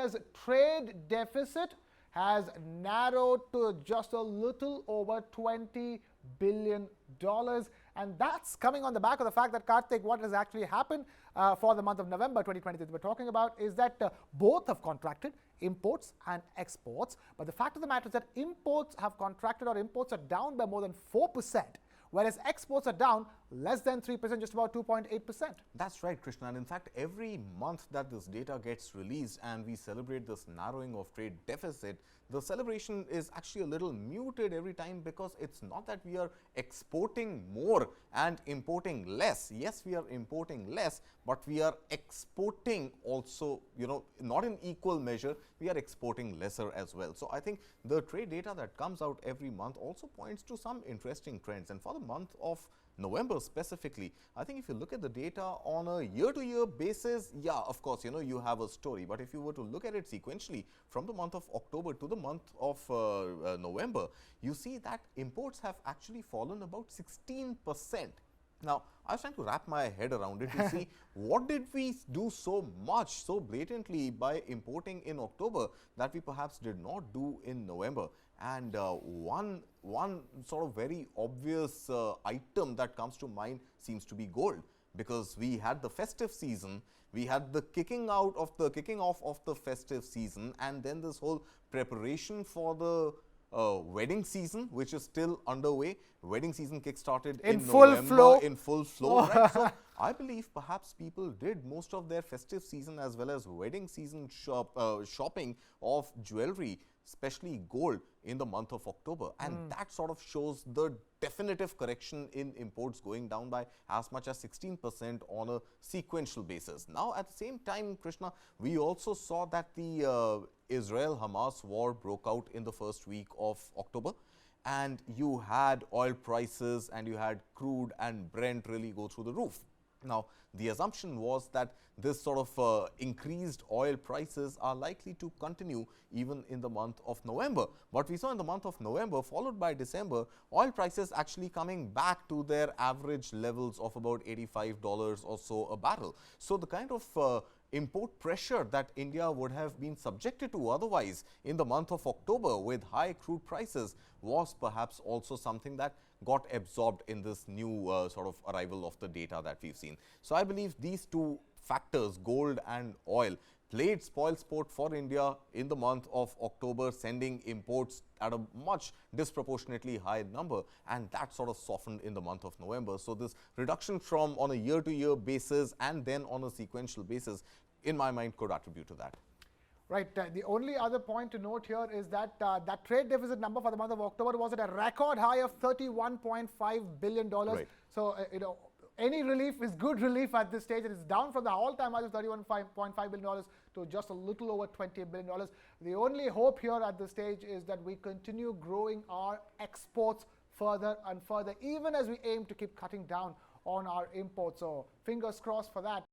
India's trade deficit has narrowed to just a little over $20 billion. And that's coming on the back of the fact that, Kartik, what has actually happened for the month of November 2023 that we're talking about is that both have contracted, imports and exports. But the fact of the matter is that imports have contracted, or imports are down by more than 4%. Whereas exports are down less than 3%, just about 2.8%. That's right, Krishna. And in fact, every month that this data gets released and we celebrate this narrowing of trade deficit, the celebration is actually a little muted every time, because it's not that we are exporting more and importing less. Yes, we are importing less, but we are exporting also, not in equal measure. We are exporting lesser as well. So I think the trade data that comes out every month also points to some interesting trends. And for the month of November specifically, I think if you look at the data on a year-to-year basis, yeah, of course, you have a story. But if you were to look at it sequentially from the month of October to the month of November, you see that imports have actually fallen about 16%. Now, I was trying to wrap my head around it to see what did we do so much, so blatantly by importing in October that we perhaps did not do in November. And one sort of very obvious item that comes to mind seems to be gold, because we had the festive season, we had the kicking off of the festive season, and then this whole preparation for the wedding season, which is still underway. Wedding season kick-started in November in full flow. Right? So I believe perhaps people did most of their festive season as well as wedding season shopping of jewelry, especially gold, in the month of October. And that sort of shows the definitive correction in imports going down by as much as 16% on a sequential basis. Now, at the same time, Krishna, we also saw that the Israel-Hamas war broke out in the first week of October. And you had oil prices and you had crude and Brent really go through the roof. Now, the assumption was that this sort of increased oil prices are likely to continue even in the month of November. But we saw in the month of November, followed by December, oil prices actually coming back to their average levels of about $85 or so a barrel. So the kind of import pressure that India would have been subjected to otherwise in the month of October with high crude prices was perhaps also something that got absorbed in this new sort of arrival of the data that we've seen. So I believe these two factors, gold and oil, played spoilsport for India in the month of October, sending imports at a much disproportionately high number, and that sort of softened in the month of November. So this reduction from on a year-to-year basis and then on a sequential basis, in my mind, could attribute to that. Right. The only other point to note here is that that trade deficit number for the month of October was at a record high of $31.5 billion. Right. So, any relief is good relief at this stage. It is down from the all-time high of $31.5 billion to just a little over $20 billion. The only hope here at this stage is that we continue growing our exports further and further, even as we aim to keep cutting down on our imports. So fingers crossed for that.